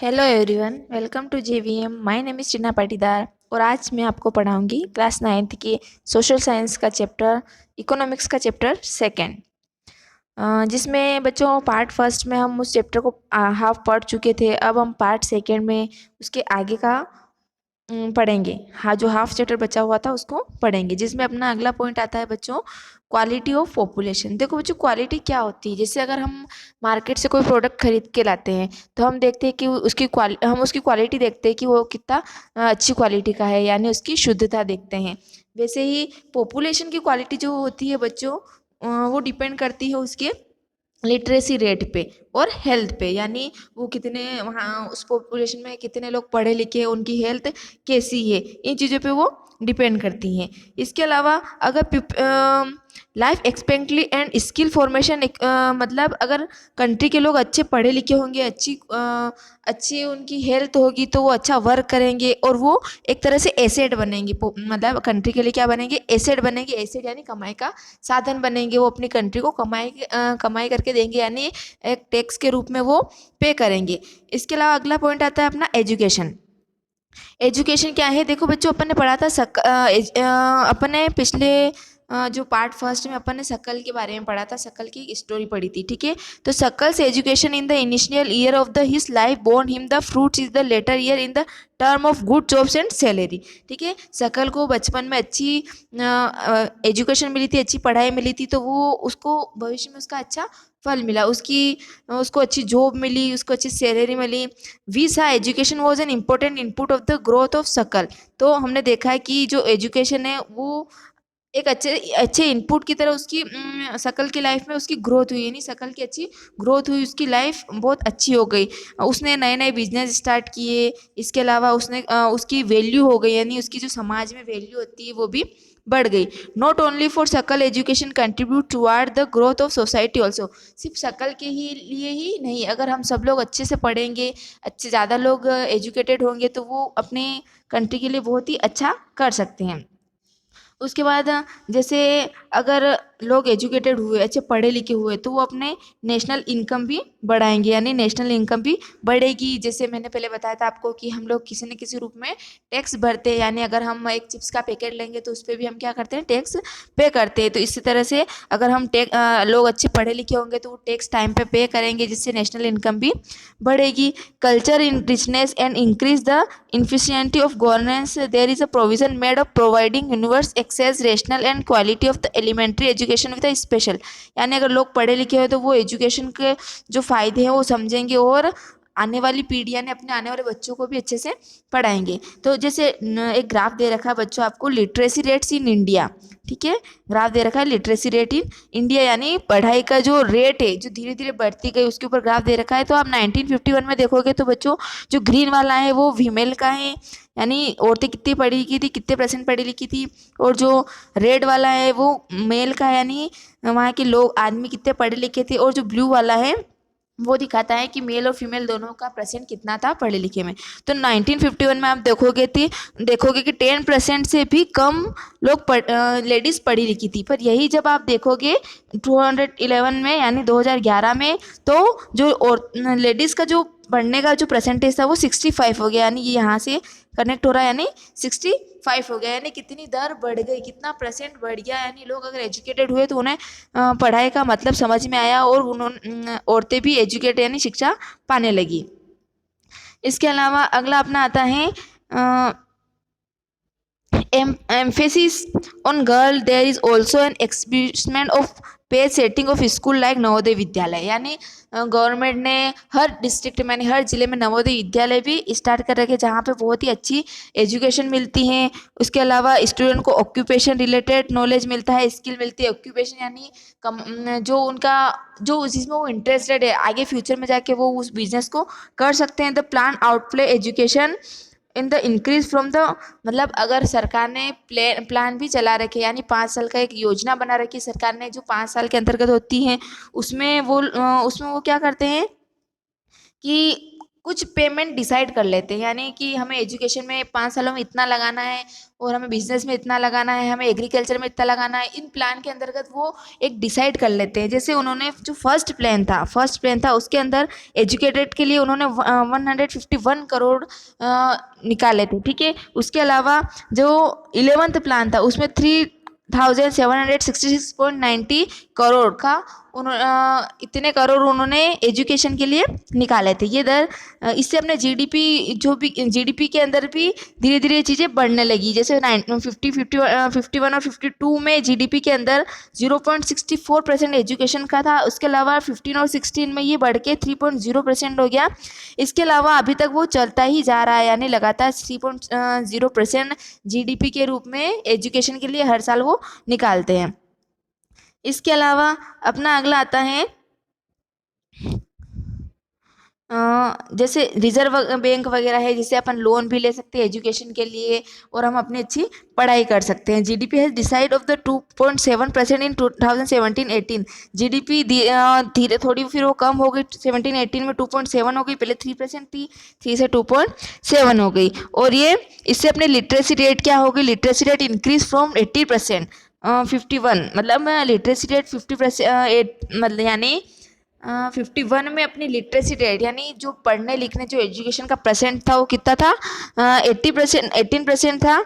Hello everyone, welcome to JVM. My name is Tina Patidar और आज मैं आपको पढ़ाऊंगी क्लास 9th की सोशल साइंस का चैप्टर इकोनॉमिक्स का चैप्टर सेकंड, जिसमें बच्चों पार्ट फर्स्ट में हम उस चैप्टर को हाफ पढ़ चुके थे। अब हम पार्ट सेकंड में उसके आगे का पढ़ेंगे। हाँ, जो हाफ चैप्टर बचा हुआ था उसको पढ़ेंगे, जिसमें अपना अगला पॉइंट आता है बच्चों क्वालिटी ऑफ पॉपुलेशन। देखो बच्चों, क्वालिटी क्या होती है। जैसे अगर हम मार्केट से कोई प्रोडक्ट खरीद के लाते हैं तो हम देखते हैं कि हम उसकी क्वालिटी देखते हैं कि वो कितना अच्छी क्वालिटी का है, यानी उसकी शुद्धता देखते हैं। वैसे ही पॉपुलेशन की क्वालिटी जो होती है बच्चों, वो डिपेंड करती है उसके लिटरेसी रेट पे और हेल्थ पे, यानी वो कितने वहाँ उस पॉपुलेशन में कितने लोग पढ़े लिखे हैं, उनकी हेल्थ कैसी है, इन चीज़ों पे वो डिपेंड करती हैं। इसके अलावा अगर लाइफ एक्सपेक्टेंटली एंड स्किल फॉर्मेशन, मतलब अगर कंट्री के लोग अच्छे पढ़े लिखे होंगे, अच्छी उनकी हेल्थ होगी तो वो अच्छा वर्क करेंगे और वो एक तरह से एसेट बनेंगे। मतलब कंट्री के लिए क्या बनेंगे? एसेट बनेंगे। एसेट यानी कमाई का साधन बनेंगे। वो अपनी कंट्री को कमाई करके देंगे, यानी एक टैक्स के रूप में वो पे करेंगे। इसके अलावा अगला पॉइंट आता है अपना एजुकेशन। एजुकेशन क्या है? देखो बच्चों, अपन ने पढ़ा था अपन ने पिछले जो पार्ट फर्स्ट में अपन ने शकल के बारे में पढ़ा था, शकल की स्टोरी पढ़ी थी, ठीक है। तो शकल से education in the initial year of the his life born him the fruits is the later year in the term of good jobs and salary, ठीक है। शकल को बचपन में अच्छी एजुकेशन मिली थी, अच्छी पढ़ाई मिली थी, तो वो उसको भविष्य में उसका अच्छा फल मिला, उसको अच्छी जॉब मिली, उसको अच्छी सैलरी मिली। Visa education was an important input of the growth of Sakal. तो हमने देखा है कि जो एजुकेशन है वो एक अच्छे अच्छे इनपुट की तरह उसकी शकल की लाइफ में उसकी ग्रोथ हुई, यानी शकल की अच्छी ग्रोथ हुई, उसकी लाइफ बहुत अच्छी हो गई। उसने नए नए बिजनेस स्टार्ट किए। इसके अलावा उसकी वैल्यू हो गई, यानी उसकी जो समाज में वैल्यू होती है वो भी बढ़ गई। नॉट ओनली फॉर शकल education contribute toward the growth of society also. सिर्फ शकल के ही लिए ही नहीं, अगर हम सब लोग अच्छे से पढ़ेंगे, अच्छे ज़्यादा लोग एजुकेटेड होंगे तो वो अपने कंट्री के लिए बहुत ही अच्छा कर सकते हैं। उसके बाद जैसे अगर लोग एजुकेटेड हुए, अच्छे पढ़े लिखे हुए, तो वो अपने नेशनल इनकम भी बढ़ाएंगे, यानी नेशनल इनकम भी बढ़ेगी। जैसे मैंने पहले बताया था आपको कि हम लोग किसी न किसी रूप में टैक्स भरते हैं, यानी अगर हम एक चिप्स का पैकेट लेंगे तो उस पर भी हम क्या करते हैं? टैक्स पे करते हैं। तो इसी तरह से अगर लोग अच्छे पढ़े लिखे होंगे तो वो टैक्स टाइम पे करेंगे, जिससे नेशनल इनकम भी बढ़ेगी। Culture in richness and increase the efficiency of governance. There is a provision made of providing universal access rational and quality of the elementary education with a special, यानी अगर लोग पढ़े लिखे हो तो वो एजुकेशन के जो फ़ायदे हैं वो समझेंगे और आने वाली पीढ़ी यानी अपने आने वाले बच्चों को भी अच्छे से पढ़ाएंगे। तो जैसे एक ग्राफ दे रखा है बच्चों आपको, लिटरेसी रेट्स इन इंडिया, ठीक है। ग्राफ दे रखा है लिटरेसी रेट इन इंडिया, यानी पढ़ाई का जो रेट है जो धीरे धीरे बढ़ती गई, उसके ऊपर ग्राफ दे रखा है। तो आप 1951 में देखोगे तो बच्चों जो ग्रीन वाला है वो फीमेल का है, यानी औरतें कितनी पढ़ी लिखी थी, कितने परसेंट पढ़ी लिखी थी। और जो रेड वाला है वो मेल का है, यानी वहाँ के लोग आदमी कितने पढ़े लिखे थे। और जो ब्लू वाला है वो दिखाता है कि मेल और फीमेल दोनों का परसेंट कितना था पढ़े लिखे में। तो 1951 में आप देखोगे कि 10% से भी कम लेडीज़ पढ़ी लिखी थी। पर यही जब आप देखोगे 2011 में, यानी 2011 में, तो जो और लेडीज़ का जो पढ़ने का जो परसेंटेज था वो 65 हो गया, यानी ये यहाँ से कनेक्ट हो रहा है, यानी 65 हो गया, यानी कितनी दर बढ़ गई, कितना परसेंट बढ़ गया। यानी लोग अगर एजुकेटेड हुए तो उन्हें पढ़ाई का मतलब समझ में आया और औरतें भी एजुकेट यानी शिक्षा पाने लगी। इसके अलावा अगला अपना आता है emphasis on girl. There is also an establishment of पे setting of school like Navodaya Vidyalaya, यानी गवर्नमेंट ने हर डिस्ट्रिक्ट में यानी हर जिले में नवोदय विद्यालय भी स्टार्ट कर रखे, जहाँ पे बहुत ही अच्छी एजुकेशन मिलती है। उसके अलावा स्टूडेंट को ऑक्यूपेशन रिलेटेड नॉलेज मिलता है, स्किल मिलती है। ऑक्यूपेशन यानी जो जिसमें वो इंटरेस्टेड है, आगे फ्यूचर में जाके वो उस बिजनेस को कर सकते हैं। The plan Outplay education in the increase from the, मतलब अगर सरकार ने प्लान भी चला रखे, यानी 5 साल का एक योजना बना रखी सरकार ने, जो 5 साल के अंतर्गत होती हैं, उसमें वो क्या करते हैं कि कुछ पेमेंट डिसाइड कर लेते हैं, यानी कि हमें एजुकेशन में 5 सालों में इतना लगाना है और हमें बिजनेस में इतना लगाना है, हमें एग्रीकल्चर में इतना लगाना है। इन प्लान के अंतर्गत वो एक डिसाइड कर लेते हैं। जैसे उन्होंने जो फर्स्ट प्लान था उसके अंदर एजुकेटेड के लिए उन्होंने 151 करोड़ निकाले थे, ठीक है। उसके अलावा जो 11th प्लान था उसमें 3766.90 करोड़ का इतने करोड़ उन्होंने एजुकेशन के लिए निकाले थे। ये दर इससे अपने जीडीपी जो भी जीडीपी के अंदर भी धीरे धीरे ये चीज़ें बढ़ने लगी। जैसे 51 और 52 में जीडीपी के अंदर 0.64% एजुकेशन का था। उसके अलावा 15 और 16 में ये बढ़ के 3.0% हो गया। इसके अलावा अभी तक वो चलता ही जा रहा है, यानी लगातार 3.0% जीडीपी के रूप में एजुकेशन के लिए हर साल वो निकालते हैं। इसके अलावा अपना अगला आता है जैसे रिजर्व बैंक वगैरह है, जिससे अपन लोन भी ले सकते हैं एजुकेशन के लिए और हम अपनी अच्छी पढ़ाई कर सकते हैं। GDP has decide of the 2.7% in 2017-18। GDP धीरे थोड़ी फिर वो कम हो गई, 17-18 में 2.7 हो गई, पहले 3% थी, 3 से 2.7 हो गई। और ये इससे अपने लिटरेसी रेट क्या हो गई, लिटरेसी रेट इंक्रीज फ्रॉम 80% 51, मतलब लिटरेसी रेट 50% मतलब यानी 51 में अपनी लिटरेसी रेट यानी जो पढ़ने लिखने जो एजुकेशन का परसेंट था वो कितना था, 18% था।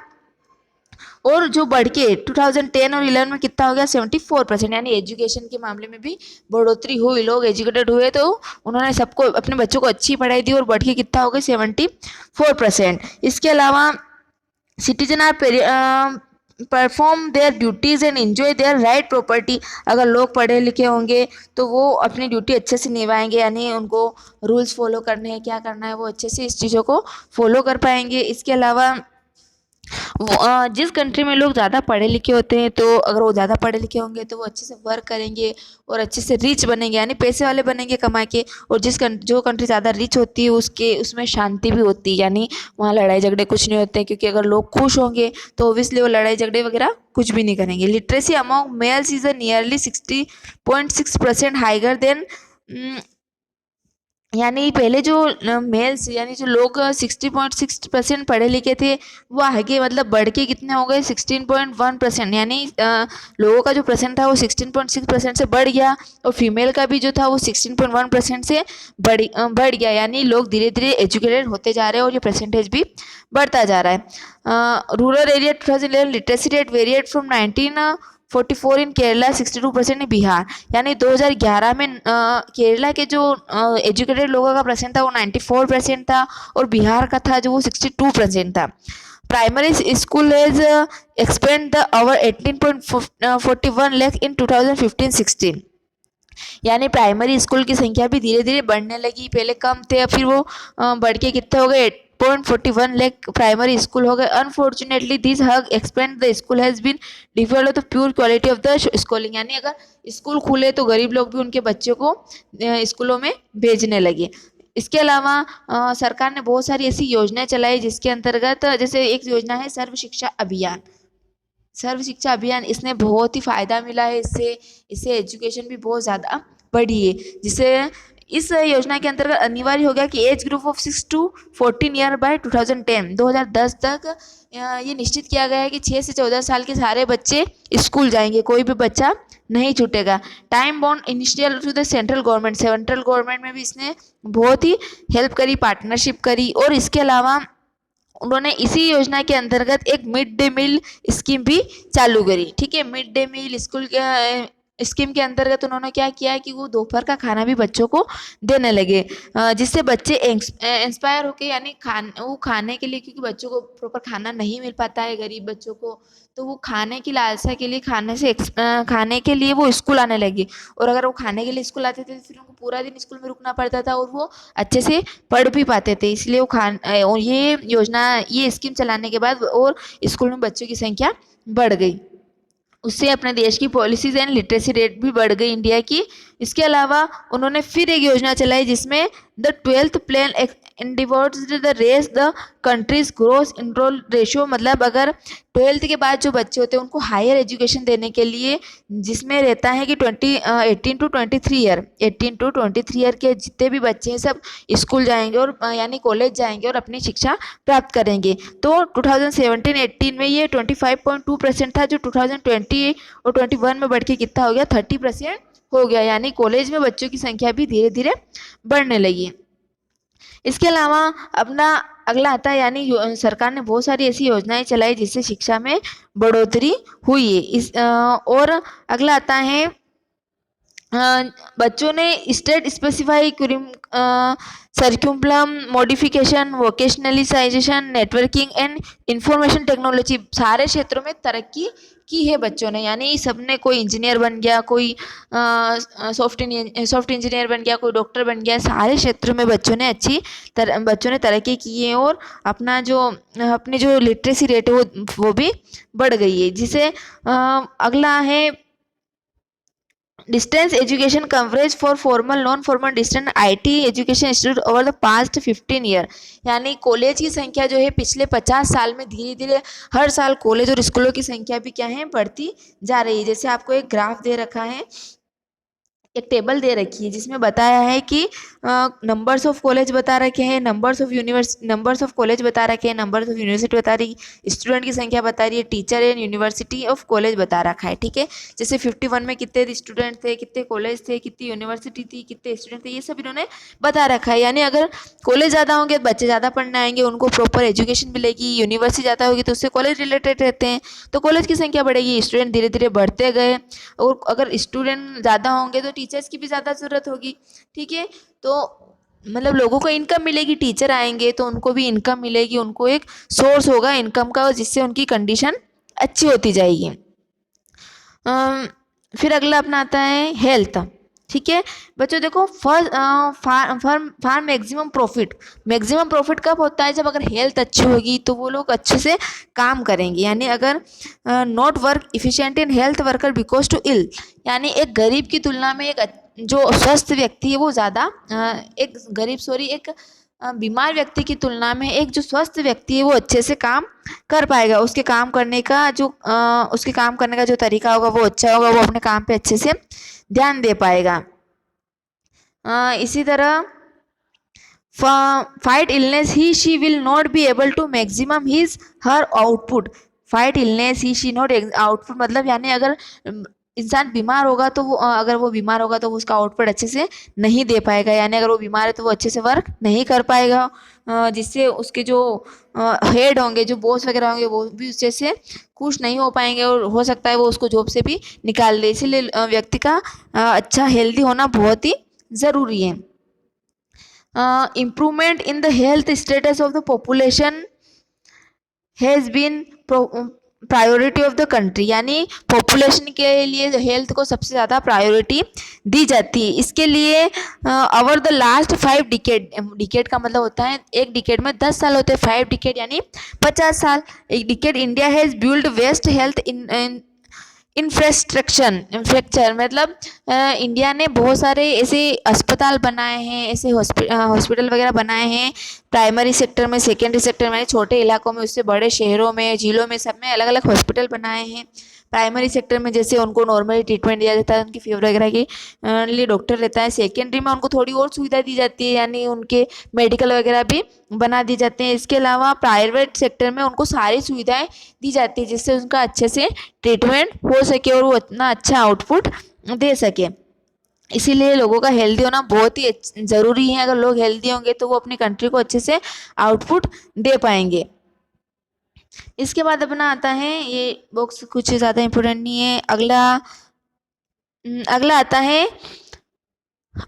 और जो बढ़ के 2010 और 11 में कितना हो गया, 74%। यानी एजुकेशन के मामले में भी बढ़ोतरी हुई, लोग एजुकेटेड हुए तो उन्होंने सबको अपने बच्चों को अच्छी पढ़ाई दी और बढ़ के कितना हो गया, 74%। इसके अलावा citizen are perform their duties and enjoy their right property. अगर लोग पढ़े लिखे होंगे तो वो अपनी ड्यूटी अच्छे से निभाएंगे, यानी उनको रूल्स फॉलो करने हैं, क्या करना है वो अच्छे से इस चीज़ों को फॉलो कर पाएंगे। इसके अलावा जिस कंट्री में लोग ज़्यादा पढ़े लिखे होते हैं तो अगर वो ज़्यादा पढ़े लिखे होंगे तो वो अच्छे से वर्क करेंगे और अच्छे से रिच बनेंगे, यानी पैसे वाले बनेंगे कमा के। और जो कंट्री ज़्यादा रिच होती है उसमें शांति भी होती है, यानी वहाँ लड़ाई झगड़े कुछ नहीं होते, क्योंकि अगर लोग खुश होंगे तो ओबियसली वो लड़ाई झगड़े वगैरह कुछ भी नहीं करेंगे। Literacy among males is a nearly 60.6% higher than, यानी पहले जो मेल्स यानी जो लोग 60.6% पढ़े लिखे थे वो आगे मतलब बढ़ के कितने हो गए, 16.1%। यानी लोगों का जो परसेंट था वो 16.6% से बढ़ गया और फीमेल का भी जो था वो 16.1% से बढ़ गया। यानी लोग धीरे धीरे एजुकेटेड होते जा रहे हैं और ये परसेंटेज भी बढ़ता जा रहा है। Rural area 2011 literacy rate variate from 1944 इन केरला, 62% इन बिहार। यानी 2011 में केरला के जो एजुकेटेड लोगों का परसेंट था वो 94% था और बिहार का था जो वो 62% था। Primary school has expand the over 18.41 lakh in 2015-16। यानी प्राइमरी स्कूल की संख्या भी धीरे धीरे बढ़ने लगी, पहले कम थे फिर वो बढ़ के कितने हो गए, 8.41 लाख प्राइमरी स्कूल हो गए। Unfortunately this huge expand the school has been deferred the poor quality of the schooling. यानी अगर स्कूल खुले तो गरीब लोग भी उनके बच्चों को स्कूलों में भेजने लगे। इसके अलावा सरकार ने बहुत सारी ऐसी योजनाएं चलाई जिसके अंतर्गत जैसे एक योजना है सर्व शिक्षा अभियान। सर्व शिक्षा अभियान इसने बहुत ही फ़ायदा मिला है, इससे एजुकेशन भी बहुत ज़्यादा बढ़ी है। जिससे इस योजना के अंतर्गत अनिवार्य हो गया कि age group of 6 to 14 year by 2010 तक ये निश्चित किया गया है कि 6 से 14 साल के सारे बच्चे स्कूल जाएंगे, कोई भी बच्चा नहीं छूटेगा। Time bound initial to the central government में भी इसने बहुत ही हेल्प करी, पार्टनरशिप करी। और इसके अलावा उन्होंने इसी योजना के अंतर्गत एक मिड डे मील स्कीम भी चालू करी, ठीक है। मिड डे मील स्कूल के स्कीम के अंतर्गत उन्होंने क्या किया कि वो दोपहर का खाना भी बच्चों को देने लगे, जिससे बच्चे इंस्पायर होके यानी वो खाने के लिए, क्योंकि बच्चों को प्रॉपर खाना नहीं मिल पाता है गरीब बच्चों को, तो वो खाने की लालसा के लिए खाने के लिए वो स्कूल आने लगे। और अगर वो खाने के लिए स्कूल आते थे तो फिर उनको पूरा दिन स्कूल में रुकना पड़ता था और वो अच्छे से पढ़ भी पाते थे। इसलिए ये स्कीम चलाने के बाद और स्कूल में बच्चों की संख्या बढ़ गई। उससे अपने देश की पॉलिसीज़ एंड लिटरेसी रेट भी बढ़ गई इंडिया की। इसके अलावा उन्होंने फिर एक योजना चलाई जिसमें the 12th plan endeavors the race the country's growth enrol ratio, मतलब अगर 12th के बाद जो बच्चे होते हैं उनको हायर एजुकेशन देने के लिए, जिसमें रहता है कि 18 टू 23 ईयर के जितने भी बच्चे हैं सब स्कूल जाएंगे और यानी कॉलेज जाएंगे और अपनी शिक्षा प्राप्त करेंगे। तो 2017-18 में ये 25.2% था, जो 2020 और 21 में बढ़ के कितना हो गया, 30% हो गया। यानी कॉलेज में बच्चों की संख्या भी धीरे धीरे बढ़ने लगी। इसके अलावा अपना अगला आता है, यानी सरकार ने बहुत सारी ऐसी योजनाएं चलाई जिससे शिक्षा में बढ़ोतरी हुई है। और अगला आता है बच्चों ने state specify curriculum modification, vocationalisation, networking and information technology, सारे क्षेत्रों में तरक्की की है बच्चों ने। यानी सबने, कोई इंजीनियर बन गया, कोई सॉफ्ट इंजीनियर बन गया, कोई डॉक्टर बन गया, सारे क्षेत्रों में बच्चों ने बच्चों ने तरक्की की है और अपनी जो लिटरेसी रेट है वो भी बढ़ गई है। जिसे अगला है distance education coverage for formal non formal distance IT education institute over the past 15 year. यानी कॉलेज की संख्या जो है पिछले 50 साल में धीरे धीरे हर साल कॉलेज और स्कूलों की संख्या भी क्या है, बढ़ती जा रही है। जैसे आपको एक ग्राफ दे रखा है, एक टेबल दे रखी है जिसमें बताया है कि नंबर्स ऑफ कॉलेज बता रखे हैं, नंबर्स ऑफ कॉलेज बता रखे हैं, नंबर्स ऑफ यूनिवर्सिटी बता रही, स्टूडेंट की संख्या बता रही है, teacher and university of college बता रखा है। ठीक है, जैसे 51 में कितने स्टूडेंट थे, कितने कॉलेज थे, कितनी यूनिवर्सिटी थी, कितने स्टूडेंट थे, ये सब इन्होंने बता रखा है। यानी अगर कॉलेज ज़्यादा होंगे तो बच्चे ज़्यादा पढ़ने आएंगे, उनको प्रॉपर एजुकेशन मिलेगी। यूनिवर्सिटी ज़्यादा होगी तो उससे कॉलेज रिलेटेड रहते हैं, तो कॉलेज की संख्या बढ़ेगी, स्टूडेंट धीरे धीरे बढ़ते गए। और अगर स्टूडेंट ज़्यादा होंगे तो टीचर्स की भी ज़्यादा ज़रूरत होगी। ठीक है, तो मतलब लोगों को इनकम मिलेगी, टीचर आएंगे तो उनको भी इनकम मिलेगी, उनको एक सोर्स होगा इनकम का, जिससे उनकी कंडीशन अच्छी होती जाएगी। फिर अगला अपना आता है हेल्थ। ठीक है बच्चों, देखो फॉर मैक्सिमम प्रॉफिट कब होता है, जब अगर हेल्थ अच्छी होगी तो वो लोग अच्छे से काम करेंगे। यानी अगर not work efficient in health worker because too ill, यानी एक गरीब की तुलना में एक जो स्वस्थ व्यक्ति है वो ज़्यादा एक बीमार व्यक्ति की तुलना में एक जो स्वस्थ व्यक्ति है वो अच्छे से काम कर पाएगा। उसके काम करने का जो तरीका होगा वो अच्छा होगा, वो अपने काम पे अच्छे से ध्यान दे पाएगा। इसी तरह fight illness he she will not be able to maximum his her output. Fight illness he she not output, मतलब यानी अगर इंसान बीमार होगा तो वो उसका आउटपुट अच्छे से नहीं दे पाएगा। यानी अगर वो बीमार है तो वो अच्छे से वर्क नहीं कर पाएगा, जिससे उसके जो हेड होंगे, जो बॉस वगैरह होंगे, वो भी उससे से खुश नहीं हो पाएंगे और हो सकता है वो उसको जॉब से भी निकाल दे। इसीलिए व्यक्ति का अच्छा हेल्दी होना बहुत ही ज़रूरी है। Improvement in the health status of the population has been priority of the country. यानी पॉपुलेशन के लिए हेल्थ को सबसे ज़्यादा प्रायोरिटी दी जाती है। इसके लिए ओवर द लास्ट 5 डिकेड का मतलब होता है एक डिकेड में 10 साल होते हैं, 5 डिकेड यानी 50 साल। एक decade India has build vast health infrastructure, मतलब इंडिया ने बहुत सारे ऐसे अस्पताल बनाए हैं, ऐसे हॉस्पिटल वगैरह बनाए हैं प्राइमरी सेक्टर में, सेकेंडरी सेक्टर में, छोटे इलाकों में, उससे बड़े शहरों में, जिलों में, सब में अलग अलग हॉस्पिटल बनाए हैं। प्राइमरी सेक्टर में जैसे उनको नॉर्मली ट्रीटमेंट दिया जाता है, उनकी फीवर वगैरह के लिए डॉक्टर रहता है। सेकेंडरी में उनको थोड़ी और सुविधा दी जाती है, यानी उनके मेडिकल वगैरह भी बना दी जाते हैं। इसके अलावा प्राइवेट सेक्टर में उनको सारी सुविधाएं दी जाती है जिससे उनका अच्छे से ट्रीटमेंट हो सके और वो इतना अच्छा आउटपुट दे सके। इसीलिए लोगों का हेल्दी होना बहुत ही ज़रूरी है। अगर लोग हेल्दी होंगे तो वो अपनी कंट्री को अच्छे से आउटपुट दे पाएंगे। इसके बाद अपना आता है, ये बॉक्स कुछ ज़्यादा इम्पोर्टेंट नहीं है। अगला आता है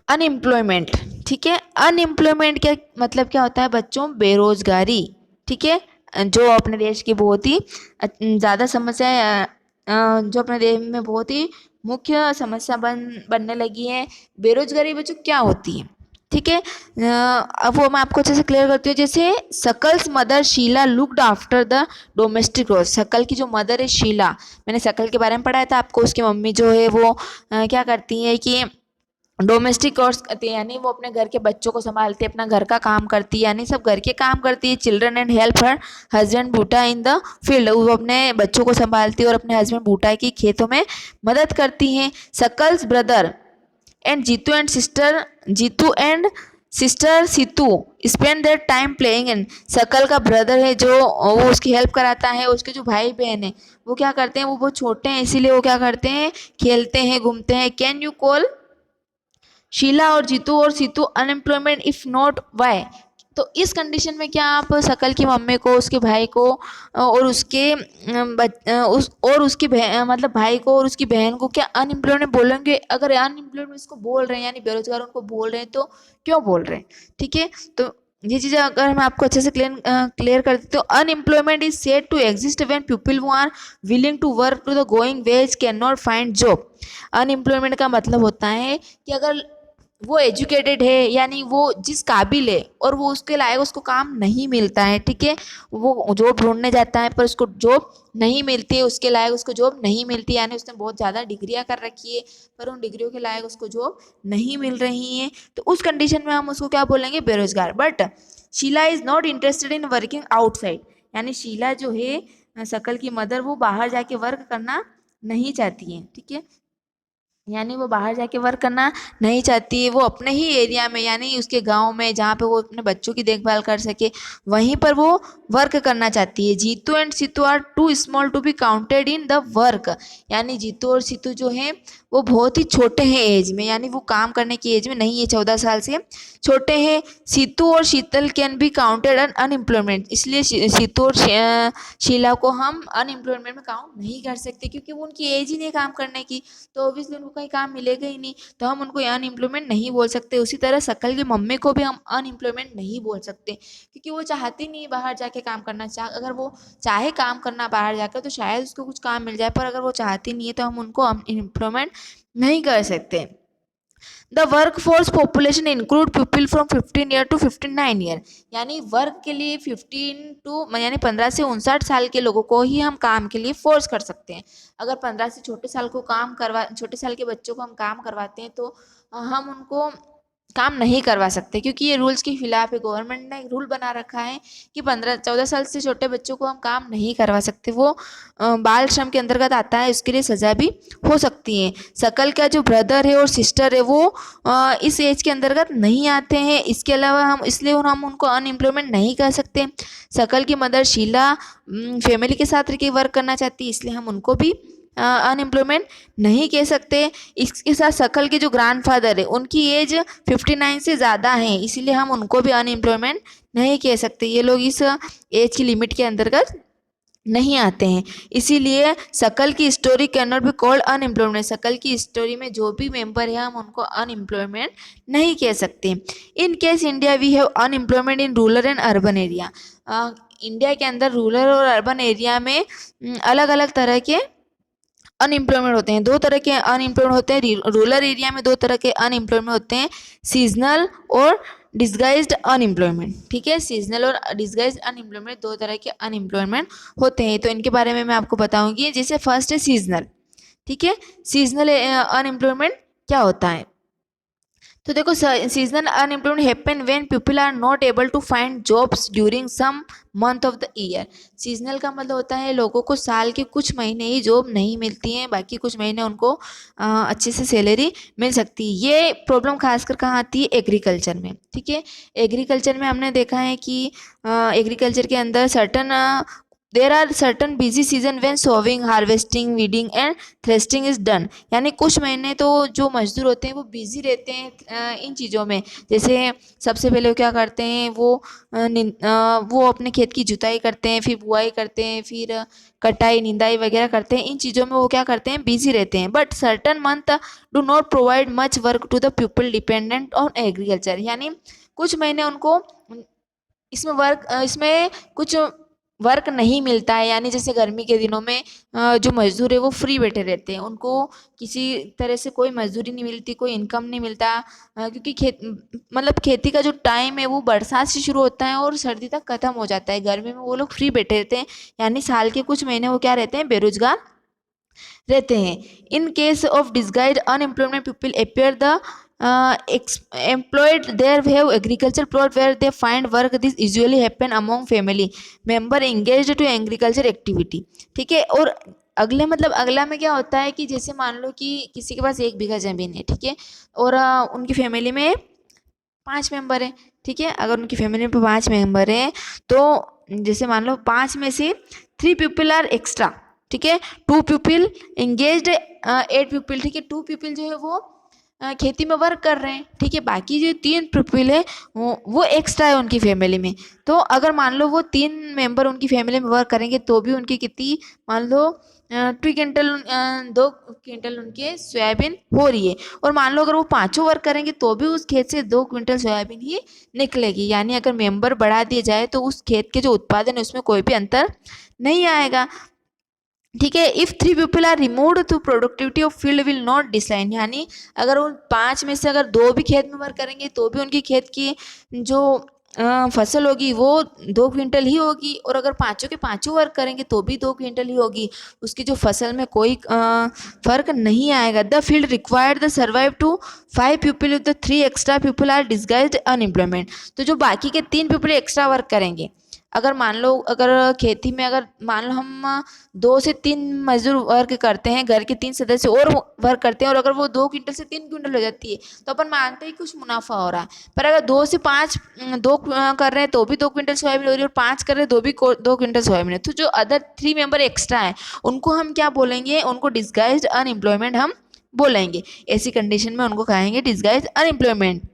अनएम्प्लॉयमेंट। ठीक है, अनएम्प्लॉयमेंट क्या मतलब क्या होता है बच्चों, बेरोजगारी। ठीक है, जो अपने देश की बहुत ही ज़्यादा समस्या है, जो अपने देश में बहुत ही मुख्य समस्या बनने लगी है। बेरोजगारी बच्चों क्या होती है, ठीक है, अब वो मैं आपको अच्छे से क्लियर करती हूँ। जैसे Sakal's mother Sheela looked after the domestic chores. Sakal की जो मदर है शीला, मैंने सकल के बारे में पढ़ाया था आपको, उसकी मम्मी जो है वो क्या करती है कि डोमेस्टिक कोर्स करती है, यानी वो अपने घर के बच्चों को संभालती है, अपना घर का काम करती है, यानी सब घर के काम करती है। Children and help her husband Buta in the field, वो अपने बच्चों को संभालती है और अपने हस्बैंड बूटा की खेतों में मदद करती हैं। Sakal's brother and Jeetu and sister Seetu spend their time playing and, Sakal का ब्रदर है जो वो उसकी हेल्प कराता है, उसके जो भाई बहन है वो क्या करते हैं, वो बहुत छोटे हैं इसीलिए वो क्या करते हैं, खेलते हैं, घूमते हैं। कैन यू कॉल शीला और जीतू और Seetu unemployment, if not why? तो इस कंडीशन में क्या आप शकल की मम्मी को, उसके भाई को और उसके और उसकी मतलब भाई को और उसकी बहन को क्या अनएम्प्लॉयमेंट बोलेंगे? अगर अनएम्प्लॉयमेंट इसको बोल रहे हैं यानी बेरोजगार उनको बोल रहे हैं तो क्यों बोल रहे हैं? ठीक है, तो ये चीज़ें अगर मैं आपको अच्छे से क्लियर कर देती हूँ। Unemployment is said to exist when people who are willing to work to the going wage can not find job. Unemployment का मतलब होता है कि अगर वो एजुकेटेड है यानी वो जिस काबिल है और वो उसके लायक उसको काम नहीं मिलता है, ठीक है, वो जॉब ढूंढने जाता है पर उसको जॉब नहीं मिलती है, उसके लायक उसको जॉब नहीं मिलती, यानी उसने बहुत ज़्यादा डिग्रियां कर रखी है पर उन डिग्रियों के लायक उसको जॉब नहीं मिल रही है, तो उस कंडीशन में हम उसको क्या बोलेंगे? बेरोजगार। But Sheela is not interested in working outside, यानी शीला जो है शकल की मदर, वो बाहर जाके वर्क करना नहीं चाहती है, ठीक है, यानी वो बाहर जाके वर्क करना नहीं चाहती है, वो अपने ही एरिया में यानी उसके गांव में जहाँ पे वो अपने बच्चों की देखभाल कर सके वहीं पर वो वर्क करना चाहती है। Jeetu and Seetu are too small to be counted in the work, यानी जीतू और सीतू जो हैं वो बहुत ही छोटे हैं एज में, यानी वो काम करने की एज में नहीं है, 14 साल से छोटे हैं। सीतू और Sheetal can be counted an unemployment, इसलिए सीतू और शीला को हम अनएम्प्लॉयमेंट में काउंट नहीं कर सकते क्योंकि वो उनकी एज ही नहीं काम करने की, तो ऑब्वियसली उनको कहीं काम मिलेगा ही नहीं, तो हम उनको अनएम्प्लॉयमेंट नहीं बोल सकते। उसी तरह शकल की मम्मी को भी हम अनएम्प्लॉयमेंट नहीं बोल सकते क्योंकि वो चाहती नहीं बाहर जाके काम करना। अगर वो चाहे काम करना बाहर जाकर तो शायद उसको कुछ काम मिल जाए, पर अगर वो चाहती नहीं है तो हम उनको अनएम्प्लॉयमेंट नहीं कर सकते। The work force population include people from 15 year to 59 year, यानी वर्क के लिए 15 टू यानी 15 से 59 साल के लोगों को ही हम काम के लिए फोर्स कर सकते हैं। अगर 15 से छोटे साल के बच्चों को हम काम करवाते हैं तो हम उनको काम नहीं करवा सकते क्योंकि ये रूल्स के खिलाफ है। गवर्नमेंट ने एक रूल बना रखा है कि 14 साल से छोटे बच्चों को हम काम नहीं करवा सकते, वो बाल श्रम के अंतर्गत आता है, उसके लिए सज़ा भी हो सकती है। शकल का जो ब्रदर है और सिस्टर है वो इस एज के अंतर्गत नहीं आते हैं, इसके अलावा हम उनको अनएम्प्लॉयमेंट नहीं कर सकते। शकल की मदर शीला फैमिली के साथ रह के वर्क करना चाहती है, इसलिए हम उनको भी अनएम्प्लॉयमेंट नहीं कह सकते। इसके साथ शकल के जो ग्रैंडफादर है उनकी एज 59 से ज़्यादा है, इसीलिए हम उनको भी अनएम्प्लॉयमेंट नहीं कह सकते, ये लोग इस एज की लिमिट के अंतर्गत नहीं आते हैं। इसीलिए शकल की story can not be called unemployment, शकल की स्टोरी में जो भी मेंबर है हम उनको अनएम्प्लॉयमेंट नहीं कह सकते। In case India we have unemployment in rural and urban area, India के अंदर रूरल और अर्बन एरिया में अलग अलग तरह के अनएम्प्लॉयमेंट होते हैं। दो तरह के अनएम्प्लॉयमेंट होते हैं रूरल एरिया में, दो तरह के अनएम्प्लॉयमेंट होते हैं, सीजनल और डिस्गाइज्ड अनएम्प्लॉयमेंट, ठीक है, सीजनल और डिस्गाइज्ड अनएम्प्लॉयमेंट दो तरह के अनएम्प्लॉयमेंट होते हैं, तो इनके बारे में मैं आपको बताऊंगी। जैसे फर्स्ट है सीजनल, ठीक है, सीजनल अनएम्प्लॉयमेंट क्या होता है? तो देखो seasonal unemployment happen when people are not able to find jobs during some month of the year. Seasonal का मतलब होता है लोगों को साल के कुछ महीने ही जॉब नहीं मिलती हैं, बाकी कुछ महीने उनको अच्छे से सैलरी मिल सकती है। ये प्रॉब्लम खासकर कहाँ आती है? एग्रीकल्चर में, ठीक है, एग्रीकल्चर में हमने देखा है कि एग्रीकल्चर के अंदर there are certain busy season when sowing, harvesting, weeding and threshing is done, यानी कुछ महीने तो जो मजदूर होते हैं वो बिजी रहते हैं इन चीज़ों में। जैसे सबसे पहले वो क्या करते हैं, वो अपने खेत की जुताई करते हैं, फिर बुआई करते हैं, फिर कटाई, निंदाई वगैरह करते हैं, इन चीज़ों में वो क्या करते हैं? बिजी रहते हैं। But certain month do not provide much work to the people dependent on agriculture, यानी कुछ महीने उनको इसमें कुछ वर्क नहीं मिलता है, यानी जैसे गर्मी के दिनों में जो मजदूर है वो फ्री बैठे रहते हैं, उनको किसी तरह से कोई मजदूरी नहीं मिलती, कोई इनकम नहीं मिलता, क्योंकि खेती का जो टाइम है वो बरसात से शुरू होता है और सर्दी तक ख़त्म हो जाता है। गर्मी में वो लोग फ्री बैठे रहते हैं, यानी साल के कुछ महीने वो क्या रहते हैं? बेरोजगार रहते हैं। In case of disguised unemployment people appear the employed there have agriculture plot where they find work. This usually happen among family member engaged to agriculture activity. ठीक है। और अगले मतलब अगला में क्या होता है कि जैसे मान लो कि किसी के पास 1 बीघा ज़मीन है, ठीक है, और उनकी फैमिली में 5 मेंबर हैं, ठीक है। अगर उनकी फैमिली में 5 मेंबर हैं तो जैसे मान लो 5 में से 3 पीपल आर एक्स्ट्रा, ठीक है, 2 पीपल एंगेज्ड, 8 पीपल, ठीक है, 2 पीपल जो है वो खेती में वर्क कर रहे हैं, ठीक है, बाकी जो 3 पीपल है वो एक्स्ट्रा है उनकी फैमिली में। तो अगर मान लो वो 3 मेंबर उनकी फैमिली में वर्क करेंगे तो भी उनकी कितनी, मान लो 2 क्विंटल, 2 क्विंटल उनके सोयाबीन हो रही है। और मान लो अगर वो पाँचों वर्क करेंगे तो भी उस खेत से 2 क्विंटल सोयाबीन ही निकलेगी। यानी अगर मेंबर बढ़ा दिए जाए तो उस खेत के जो उत्पादन है उसमें कोई भी अंतर नहीं आएगा, ठीक है। इफ़ 3 पीपल आर रिमूव्ड तो productivity of field will not decline. यानी अगर उन 5 में से अगर 2 भी खेत में वर्क करेंगे तो भी उनकी खेत की जो फसल होगी वो 2 क्विंटल ही होगी। और अगर पाँचों के पाँचों वर्क करेंगे तो भी 2 क्विंटल ही होगी, उसकी जो फसल में कोई फर्क नहीं आएगा। The field required the survive to 5 people with the 3 extra people are disguised unemployment. तो जो बाकी के 3 पीपल एक्स्ट्रा वर्क करेंगे, अगर मान लो अगर खेती में अगर मान लो हम 2 से 3 मजदूर वर्क करते हैं, घर के 3 सदस्य और वर्क करते हैं, और अगर वो 2 क्विंटल से 3 क्विंटल हो जाती है तो अपन मानते हैं कुछ मुनाफा हो रहा है। पर अगर 2 से 5 दो कर रहे हैं तो भी 2 क्विंटल सोयाबीन हो रही है, और 5 कर रहे हैं तो भी 2 क्विंटल सोयाबीन है। तो जो अदर 3 मेंबर एक्स्ट्रा है उनको हम क्या बोलेंगे, उनको डिस्गाइज्ड अनएम्प्लॉयमेंट हम बोलेंगे। ऐसी कंडीशन में उनको कहेंगे डिस्गाइज्ड अनएम्प्लॉयमेंट।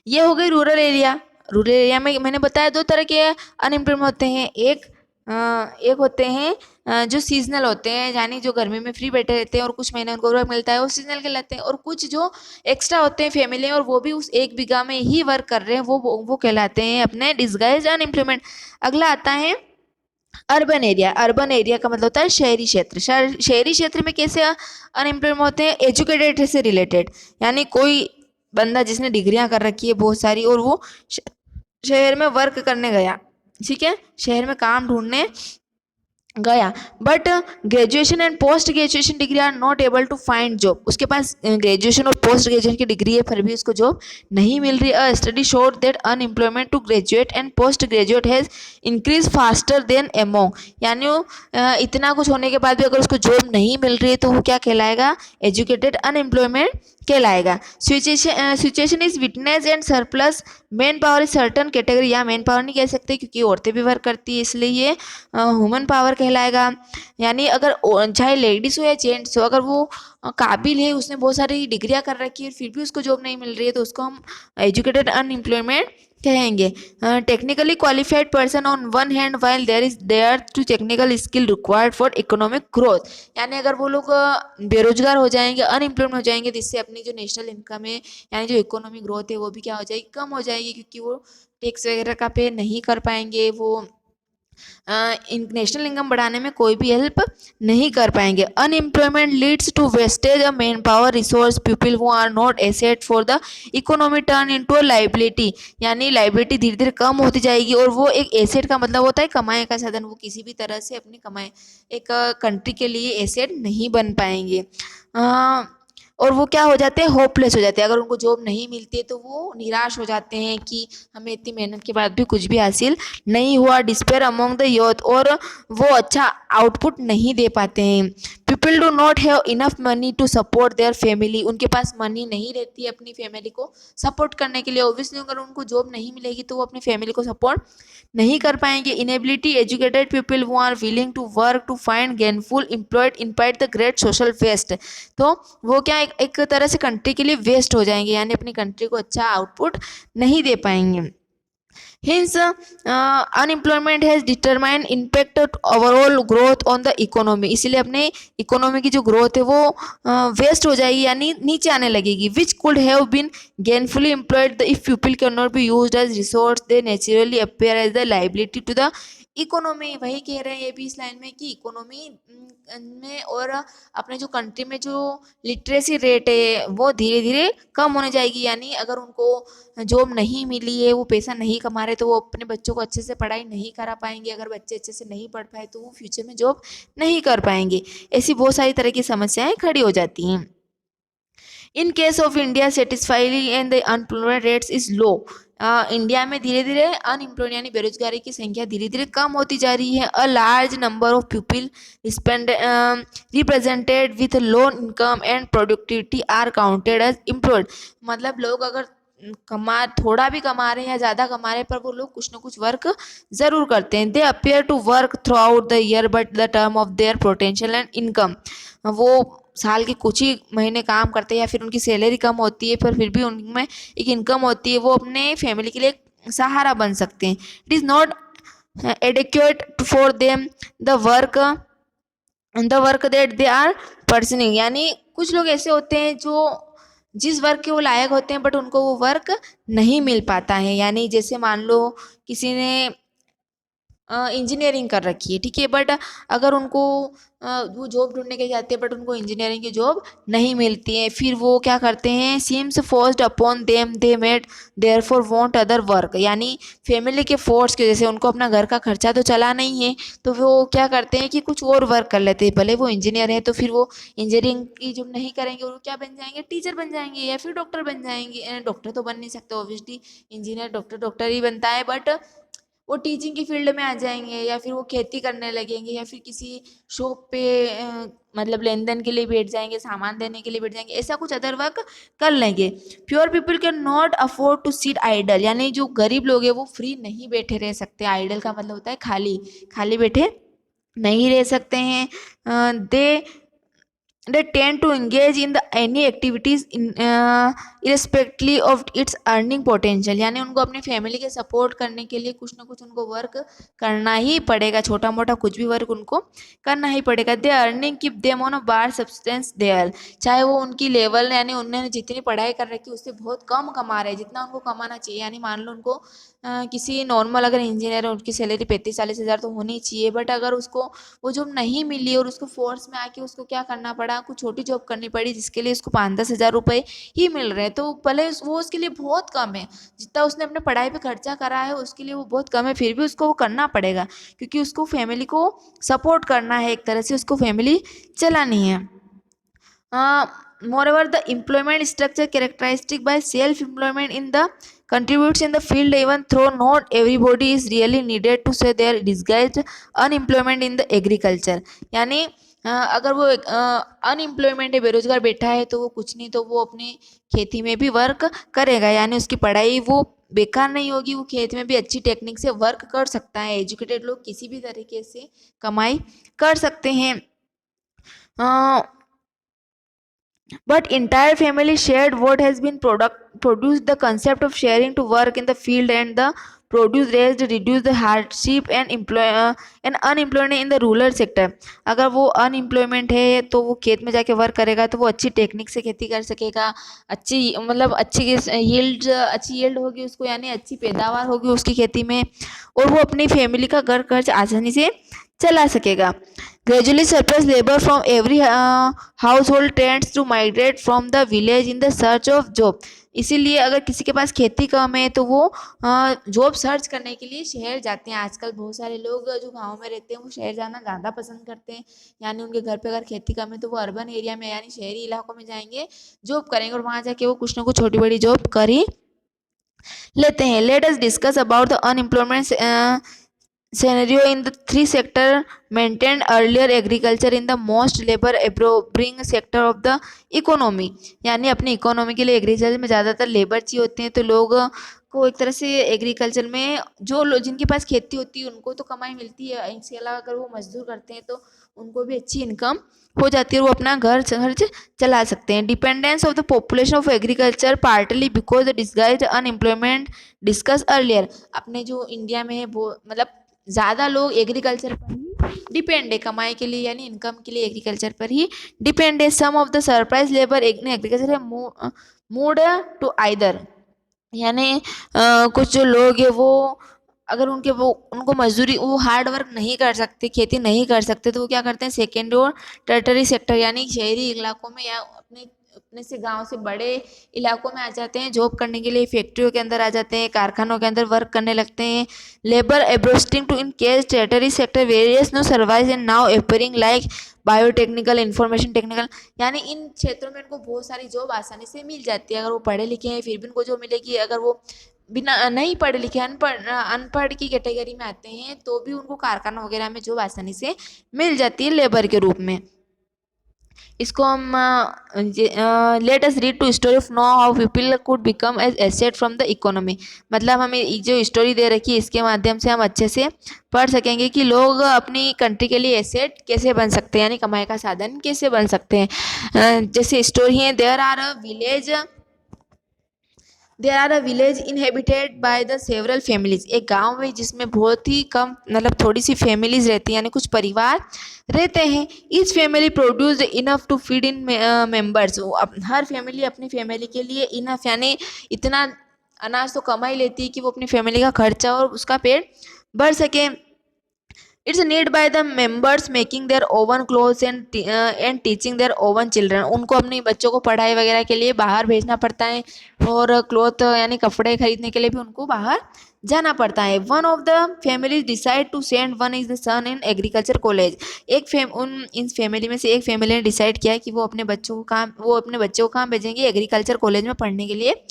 ये हो गई रूरल एरिया। रूरल एरिया में मैंने बताया 2 तरह के अनएम्प्लॉयमेंट होते हैं। एक होते हैं जो सीजनल होते हैं, यानी जो गर्मी में फ्री बैठे रहते हैं और कुछ महीने उनको वर्क मिलता है, वो सीजनल कहलाते हैं। और कुछ जो एक्स्ट्रा होते हैं फैमिली और वो भी उस 1 बीघा में ही वर्क कर रहे हैं, वो कहलाते हैं अपने डिस्गाइज्ड अनएम्प्लॉयमेंट। अगला आता है अर्बन एरिया। अर्बन एरिया का मतलब होता है शहरी क्षेत्र। शहरी क्षेत्र में कैसे अनएम्प्लॉयमेंट होते हैं, एजुकेटेड से रिलेटेड, यानी कोई बंदा जिसने डिग्रियां कर रखी है बहुत सारी और वो शहर में वर्क करने गया, ठीक है, शहर में काम ढूंढने गया, but graduation and post graduation degree are not able to find job. उसके पास ग्रेजुएशन और पोस्ट ग्रेजुएशन की डिग्री है फिर भी उसको जॉब नहीं मिल रही। A study showed that unemployment to graduate and post graduate has increase faster than among. यानी इतना कुछ होने के बाद भी अगर उसको जॉब नहीं मिल रही है तो वो क्या कहलाएगा, एजुकेटेड अनएम्प्लॉयमेंट कहलाएगा। Situation is witness and surplus main power is certain category. या मेन पावर नहीं कह सकते क्योंकि औरतें भी वर्क करती है, इसलिए ये ह्यूमन पावर कहलाएगा। यानी अगर चाहे लेडीज़ हो या जेंट्स हो, अगर वो काबिल है, उसने बहुत सारी डिग्रियां कर रखी है फिर भी उसको जॉब नहीं मिल रही है तो उसको हम एजुकेटेड अनएम्प्लॉयमेंट कहेंगे। Technically qualified person on one hand while there to technical skill required for economic growth. यानी अगर वो लोग बेरोजगार हो जाएंगे, अनएम्प्लॉयमेंट हो जाएंगे, तो इससे अपनी जो नेशनल इनकम है यानी जो इकोनॉमिक ग्रोथ है वो भी क्या हो जाएगी, कम हो जाएगी, क्योंकि वो टैक्स वगैरह का पे नहीं कर पाएंगे, वो नेशनल इनकम बढ़ाने में कोई भी हेल्प नहीं कर पाएंगे। Unemployment leads to wastage of man power resource people who are not asset for the economy turn into liability. यानी लाइबिलिटी धीरे धीरे कम होती जाएगी और वो एक एसेट का मतलब होता है कमाई का साधन, वो किसी भी तरह से अपनी कमाई एक कंट्री के लिए एसेट नहीं बन पाएंगे। और वो क्या हो जाते हैं, होपलेस हो जाते हैं। अगर उनको जॉब नहीं मिलती है तो वो निराश हो जाते हैं कि हमें इतनी मेहनत के बाद भी कुछ भी हासिल नहीं हुआ। डिस्पेयर अमोंग द यूथ, और वो अच्छा आउटपुट नहीं दे पाते हैं। People do not have enough money to support their family. उनके पास मनी नहीं रहती है अपनी फैमिली को सपोर्ट करने के लिए। ऑब्वियसली अगर उनको जॉब नहीं मिलेगी तो वो अपनी फैमिली को सपोर्ट नहीं कर पाएंगे। Inability educated people who are willing to work to find gainful employed in spite the great social waste. तो वो क्या एक तरह से कंट्री के लिए वेस्ट हो जाएंगे, यानी अपनी कंट्री को अच्छा आउटपुट नहीं दे पाएंगे। Hence, unemployment has determined impact of overall growth on the economy। इसलिए अपने इकोनॉमी की जो ग्रोथ है वो वेस्ट हो जाएगी, यानी नीचे आने लगेगी। Which could have been gainfully employed if people cannot be used as resource, they naturally appear as the liability to the economy. वही कह रहे हैं ये भी इस लाइन में कि इकोनॉमी में और अपने जो कंट्री में जो लिटरेसी रेट है वो धीरे धीरे कम होने जाएगी। यानी अगर उनको जॉब नहीं मिली है, वो पैसा नहीं कमा रहे, तो वो अपने बच्चों को अच्छे से पढ़ाई नहीं करा पाएंगे। अगर बच्चे अच्छे से नहीं पढ़ पाए तो वो फ्यूचर में जॉब नहीं कर पाएंगे। ऐसी बहुत सारी तरह की समस्याएं खड़ी हो जाती हैं। In case of India satisfactorily and the unemployment rates is low. India में धीरे धीरे अनएम्प्लॉयड यानी बेरोजगारी की संख्या धीरे धीरे कम होती जा रही है। A large number of people represented with low income and productivity are counted as employed. मतलब लोग अगर थोड़ा भी कमा रहे हैं या ज़्यादा कमा रहे हैं, पर वो लोग कुछ ना कुछ वर्क ज़रूर करते हैं। They appear to work throughout the year but the term of their potential and income. वो साल के कुछ ही महीने काम करते हैं या फिर उनकी सैलरी कम होती है, पर फिर भी उनमें एक इनकम होती है, वो अपने फैमिली के लिए एक सहारा बन सकते हैं। It is not adequate for them the work that they are pursuing. यानी कुछ लोग ऐसे होते हैं जो जिस वर्क के वो लायक होते हैं, बट उनको वो वर्क नहीं मिल पाता है। यानी जैसे मान लो किसी ने इंजीनियरिंग कर रखी है, ठीक है, बट अगर उनको वो जॉब ढूंढने के जाते हैं, बट उनको इंजीनियरिंग की जॉब नहीं मिलती है, फिर वो क्या करते हैं, seems forced upon them they made their for want other work. यानी फैमिली के फोर्स की वजह से उनको अपना घर का खर्चा तो चला नहीं है, तो वो क्या करते हैं कि कुछ और वर्क कर लेते हैं। भले वो इंजीनियर है, तो फिर वो इंजीनियरिंग की जॉब नहीं करेंगे, वो क्या बन जाएंगे, टीचर बन जाएंगे या फिर डॉक्टर बन जाएंगे। डॉक्टर तो बन नहीं सकते ऑब्वियसली, इंजीनियर डॉक्टर ही बनता है, बट वो टीचिंग की फील्ड में आ जाएंगे या फिर वो खेती करने लगेंगे या फिर किसी शॉप पे मतलब लेन देन के लिए बैठ जाएंगे, सामान देने के लिए बैठ जाएंगे, ऐसा कुछ अदर वर्क कर लेंगे। Poor people can not afford to sit idle. यानी जो गरीब लोग हैं वो फ्री नहीं बैठे रह सकते। आइडल का मतलब होता है खाली, खाली बैठे नहीं रह सकते हैं। दे they tend to engage in the any activities in irrespectively of its earning potential। यानी उनको अपनी फैमिली के सपोर्ट करने के लिए कुछ ना कुछ उनको वर्क करना ही पड़ेगा, छोटा मोटा कुछ भी वर्क उनको करना ही पड़ेगा। Their earning keep them on a bare substance there. चाहे वो उनकी लेवल यानी उन्होंने जितनी पढ़ाई कर रखी है उससे बहुत कम कमा रहे हैं जितना उनको कमाना चाहिए। यानी मान लो उनको किसी नॉर्मल अगर इंजीनियर है उनकी सैलरी 35-40 हज़ार तो होनी चाहिए, बट अगर उसको वो जॉब नहीं मिली और उसको फोर्स में आके उसको क्या करना पड़ा, कुछ छोटी जॉब करनी पड़ी जिसके लिए उसको 5-10 हज़ार रुपये ही मिल रहे हैं, तो भले वो उसके लिए बहुत कम है, जितना उसने अपने पढ़ाई पे खर्चा करा है उसके लिए वो बहुत कम है, फिर भी उसको वो करना पड़ेगा क्योंकि उसको फैमिली को सपोर्ट करना है, एक तरह से उसको फैमिली चलानी है। Moreover, the employment structure characteristic by self-employment in the contributes in the field even though not everybody is really needed to say their disguised unemployment in the agriculture। यानी अगर वो अनएम्प्लॉयमेंट है, बेरोजगार बैठा है, तो वो कुछ नहीं तो वो अपने खेती में भी वर्क करेगा। यानी उसकी पढ़ाई वो बेकार नहीं होगी, वो खेत में भी अच्छी टेक्निक से वर्क कर सकता है। एजुकेटेड लोग किसी भी तरीके से कमाई कर सकते हैं। But entire family shared what has been produced. The concept of sharing to work in the field and the produce raised reduce the hardship and unemployment in the rural sector। अगर वो अनएम्प्लॉयमेंट है तो वो खेत में जाके work करेगा तो वो अच्छी टेक्निक से खेती कर सकेगा, अच्छी मतलब अच्छी यील्ड होगी उसको, यानी अच्छी पैदावार होगी उसकी खेती में, और वो अपनी फैमिली का घर खर्च आसानी से चला सकेगा। Gradually surplus labor from every household tends to migrate from the village in the search of job। इसीलिए अगर किसी के पास खेती कम है तो वो जॉब सर्च करने के लिए शहर जाते हैं। आजकल बहुत सारे लोग जो गांव में रहते हैं वो शहर जाना ज़्यादा पसंद करते हैं। यानी उनके घर पे अगर खेती कम है तो वो अर्बन एरिया में यानी शहरी इलाकों में जाएंगे, जॉब करेंगे और वहाँ जाके वो कुछ ना कुछ छोटी बड़ी जॉब कर ही लेते हैं। Let us discuss about the unemployment scenario in the three sector maintained earlier। agriculture in the most labor absorbing sector of the economy। यानी अपनी इकोनॉमी के लिए एग्रीकल्चर में ज़्यादातर लेबर चाहिए होते हैं, तो लोग को एक तरह से एग्रीकल्चर में जो लोग जिनके पास खेती होती है उनको तो कमाई मिलती है, इसके अलावा अगर वो मजदूर करते हैं तो उनको भी अच्छी इनकम हो जाती है और वो अपना घर खर्च चला सकते हैं। Dependence of the population of agriculture partly because the disguised unemployment discuss earlier. अपने जो इंडिया में है वो मतलब ज़्यादा लोग एग्रीकल्चर पर ही डिपेंड है कमाई के लिए, यानी इनकम के लिए एग्रीकल्चर पर ही डिपेंड है। Some of the surprise labour agriculture है मूड टू आइदर। यानी कुछ जो लोग हैं वो अगर उनको मजदूरी वो हार्ड वर्क नहीं कर सकते, खेती नहीं कर सकते, तो वो क्या करते हैं सेकेंडरी और टर्टरी सेक्टर यानी शहरी इलाकों में या अपने अपने से गांव से बड़े इलाकों में आ जाते हैं जॉब करने के लिए, फैक्ट्रियों के अंदर आ जाते हैं, कारखानों के अंदर वर्क करने लगते हैं। Labour absorbing to in case tertiary sector various no survive and now appearing like biotechnical, information technical, यानी इन क्षेत्रों में उनको बहुत सारी जॉब आसानी से मिल जाती है। अगर वो पढ़े लिखे हैं फिर भी उनको जॉब मिलेगी, अगर वो बिना नहीं पढ़े लिखे अनपढ़ अनपढ़ की कैटेगरी में आते हैं तो भी उनको कारखाना वगैरह में जॉब आसानी से मिल जाती है लेबर के रूप में। इसको हम let us read to story of know how people could become as asset from the economy. मतलब हमें जो स्टोरी दे रखी है इसके माध्यम से हम अच्छे से पढ़ सकेंगे कि लोग अपनी कंट्री के लिए एसेट कैसे बन सकते हैं, यानी कमाई का साधन कैसे बन सकते हैं। जैसे स्टोरी है, there are a village inhabited by the several families. एक गांव में जिसमें बहुत ही कम मतलब थोड़ी सी फैमिलीज रहती हैं, यानी कुछ परिवार रहते हैं। Each family produced enough to feed in members. हर फैमिली अपनी फैमिली के लिए इनफ यानी इतना अनाज तो कमा ही लेती है कि वो अपनी फैमिली का खर्चा और उसका पेट भर सके। It's need by the members making their own clothes and teaching their own children. उनको अपने बच्चों को पढ़ाई वगैरह के लिए बाहर भेजना पड़ता है और क्लॉथ यानी कपड़े खरीदने के लिए भी उनको बाहर जाना पड़ता है। One of the families decide to send one is the son in agriculture college. इन फैमिली में से एक फैमिली ने डिसाइड किया कि वो अपने बच्चों को कहाँ भेजेंगे, एग्रीकल्चर कॉलेज में पढ़ने के लिए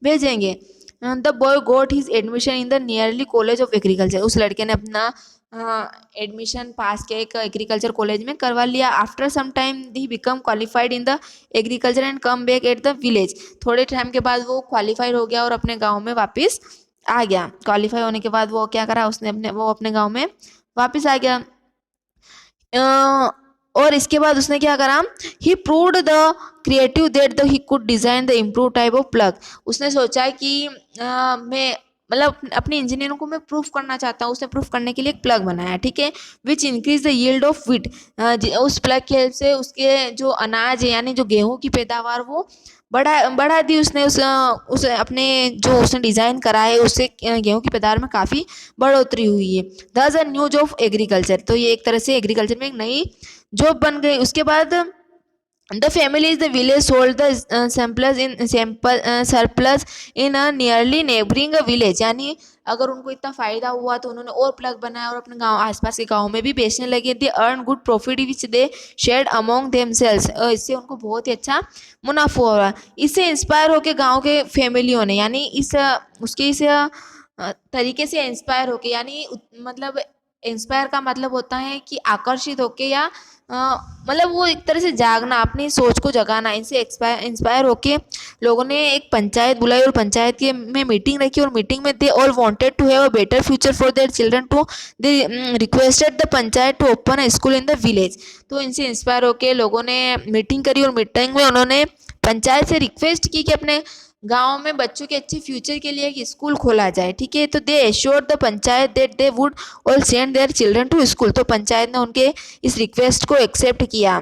भेजेंगे। The boy got his admission in the nearly college of agriculture. उस लड़के ने अपना एडमिशन पास किया, एक एग्रीकल्चर कॉलेज में करवा लिया। After some time he become qualified in the agriculture and come back at the village. थोड़े टाइम के बाद वो क्वालिफाइड हो गया और अपने गांव में वापस आ गया। क्वालिफाई होने के बाद वो क्या करा, वो अपने गांव में वापस आ गया। और इसके बाद उसने क्या करा, he proved the creative that the he could design the improve type of plug. उसने सोचा कि मैं मतलब अपनी इंजीनियरिंग को मैं प्रूफ करना चाहता हूँ। उसने प्रूफ करने के लिए एक प्लग बनाया, ठीक है, which increase the yield of wheat. उस प्लग की हेल्प से उसके जो अनाज है यानी जो गेहूं की पैदावार वो बढ़ा दी उसने। उस अपने जो उसने डिज़ाइन करा है उससे गेहूं की पैदावार में काफ़ी बढ़ोतरी हुई है। दस a new job of agriculture. तो ये एक तरह से एग्रीकल्चर में एक नई जॉब बन गई। उसके बाद the family is the village sold the surplus in a nearly neighboring village। यानी अगर उनको इतना फायदा हुआ तो उन्होंने और प्लग बनाया और अपने गांव आसपास के गांव में भी बेचने लगे। They earn good profit which they shared among themselves. इससे उनको बहुत ही अच्छा मुनाफा हो रहा। इससे इंस्पायर होके गांव के फैमिलियों ने यानी इस तरीके से इंस्पायर होके यानी मतलब इंस्पायर का मतलब होता है कि आकर्षित होके या मतलब वो एक तरह से जागना, अपनी सोच को जगाना। इनसे इंस्पायर होके लोगों ने एक पंचायत बुलाई और पंचायत के में मीटिंग रखी और मीटिंग में they all wanted to have a better future for their children to they requested the panchayat to open a school in the village. तो इनसे इंस्पायर होके लोगों ने मीटिंग करी और मीटिंग में उन्होंने पंचायत से रिक्वेस्ट की कि अपने गांव में बच्चों के अच्छे फ्यूचर के लिए एक स्कूल खोला जाए, ठीक है। तो they assured the panchayat that they would all send their children to school. तो पंचायत ने उनके इस रिक्वेस्ट को एक्सेप्ट किया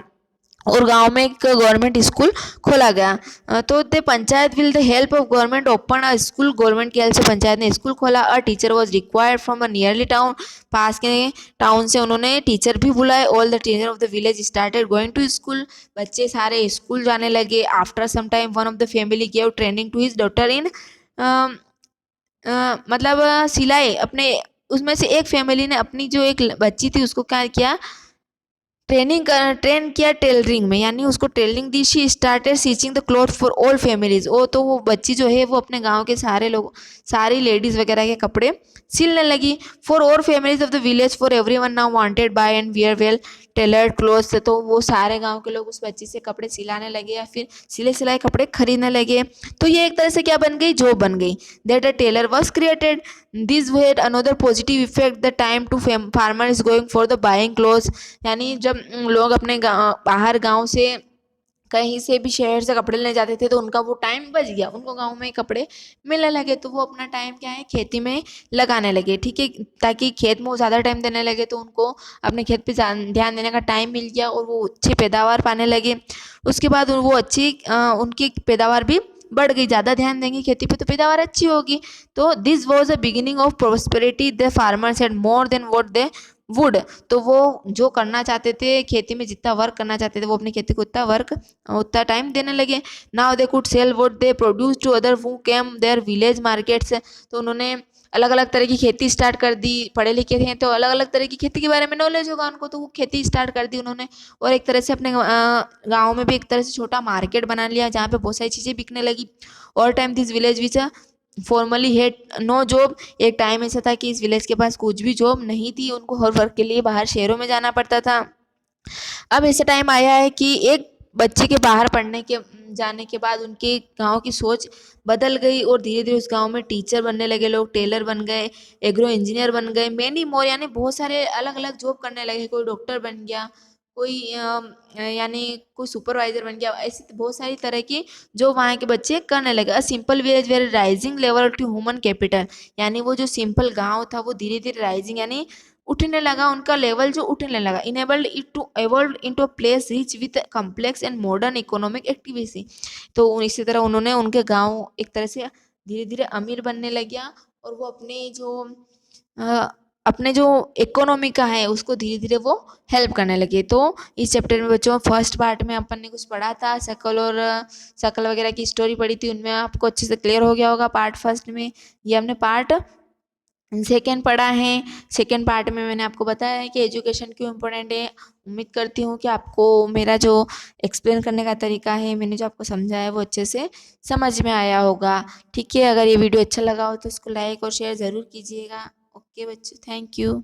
और गांव में एक गवर्नमेंट स्कूल खोला गया। तो the panchayat will the help of government open a school. Government की हेल्प से पंचायत ने स्कूल खोला। A teacher was required from a nearly town. पास के टाउन से उन्होंने टीचर भी बुलाए। All the teacher of the village started going to school. बच्चे सारे स्कूल जाने लगे। After some time one of the family give training to his daughter in मतलब सिलाई। अपने उसमें से एक फैमिली ने अपनी जो एक बच्ची थी उसको क्या किया, ट्रेन किया टेलरिंग में, यानी उसको tailoring the. She started stitching the cloth for all families. वो बच्ची जो है वो अपने गांव के सारे लोग सारी लेडीज़ वगैरह के कपड़े सिलने लगी। For all families of the village for every one now wanted bye and wear well tailored clothes. तो वो सारे गांव के लोग उस बच्ची से कपड़े सिलाने लगे या फिर सिले सिलाए कपड़े खरीदने लगे। तो ये एक तरह से क्या बन गई, जॉब बन गई। That a tailor was created. This had another positive effect the time to farmer is going for the buying clothes. यानी जब लोग अपने बाहर गांव से कहीं से भी शहर से कपड़े लेने जाते थे तो उनका वो टाइम बच गया, उनको गांव में कपड़े मिलने लगे। तो वो अपना टाइम क्या है, खेती में लगाने लगे, ठीक है, ताकि खेत में वो ज़्यादा टाइम देने लगे तो उनको अपने खेत पे ध्यान देने का टाइम मिल गया और वो अच्छी पैदावार पाने लगे। उसके बाद वो अच्छी उनकी पैदावार भी बढ़ गई, ज़्यादा ध्यान देंगे खेती पे तो पैदावार अच्छी होगी। तो this was a beginning of prosperity, the farmers had more than what they would. तो वो जो करना चाहते थे खेती में, जितना वर्क करना चाहते थे वो अपनी खेती को उतना टाइम देने लगे। Now they could sell what they produce to other who came their village markets. तो उन्होंने अलग अलग तरह की खेती स्टार्ट कर दी। पढ़े लिखे थे तो अलग अलग तरह की खेती के बारे में नॉलेज होगा उनको, तो वो खेती स्टार्ट कर दी उन्होंने। और एक तरह से अपने गाँव में भी एक तरह से छोटा मार्केट बना लिया जहाँ पे बहुत सारी चीज़ें बिकने लगी। और time this village which formerly had no job. एक टाइम ऐसा था कि इस विलेज के पास कुछ भी जॉब नहीं थी, उनको हर वर्क के लिए बाहर शहरों में जाना पड़ता था। अब ऐसा टाइम आया है कि एक बच्चे के बाहर पढ़ने के जाने के बाद उनके गांव की सोच बदल गई और धीरे धीरे उस गांव में टीचर बनने लगे लोग, टेलर बन गए, एग्रो इंजीनियर बन गए, मैनी मोर, यानी बहुत सारे अलग अलग जॉब करने लगे। कोई डॉक्टर बन गया, कोई यानी कोई सुपरवाइजर बन गया। ऐसी बहुत सारी तरह की जो वहाँ के बच्चे करने लगे। A simple village where rising level to human capital, यानी वो जो सिंपल गांव था वो धीरे धीरे राइजिंग यानी उठने लगा, उनका लेवल जो उठने लगा। Enabled it to evolve into a place rich with complex and modern economic activity. तो इसी तरह उन्होंने उनके गांव एक तरह से धीरे धीरे अमीर बनने लग गया और वो अ, अपने जो इकोनॉमी का है उसको धीरे धीरे वो हेल्प करने लगे। तो इस चैप्टर में बच्चों फर्स्ट पार्ट में अपन ने कुछ पढ़ा था, शकल और शकल वगैरह की स्टोरी पढ़ी थी, उनमें आपको अच्छे से क्लियर हो गया होगा पार्ट फर्स्ट में। ये हमने पार्ट सेकेंड पढ़ा है। सेकेंड पार्ट में मैंने आपको बताया है कि एजुकेशन क्यों इम्पोर्टेंट है। उम्मीद करती हूँ कि आपको मेरा जो एक्सप्लेन करने का तरीका है, मैंने जो आपको समझाया है वो अच्छे से समझ में आया होगा। ठीक है, अगर ये वीडियो अच्छा लगा हो तो इसको लाइक और शेयर ज़रूर कीजिएगा। ओके बच्चों, थैंक यू।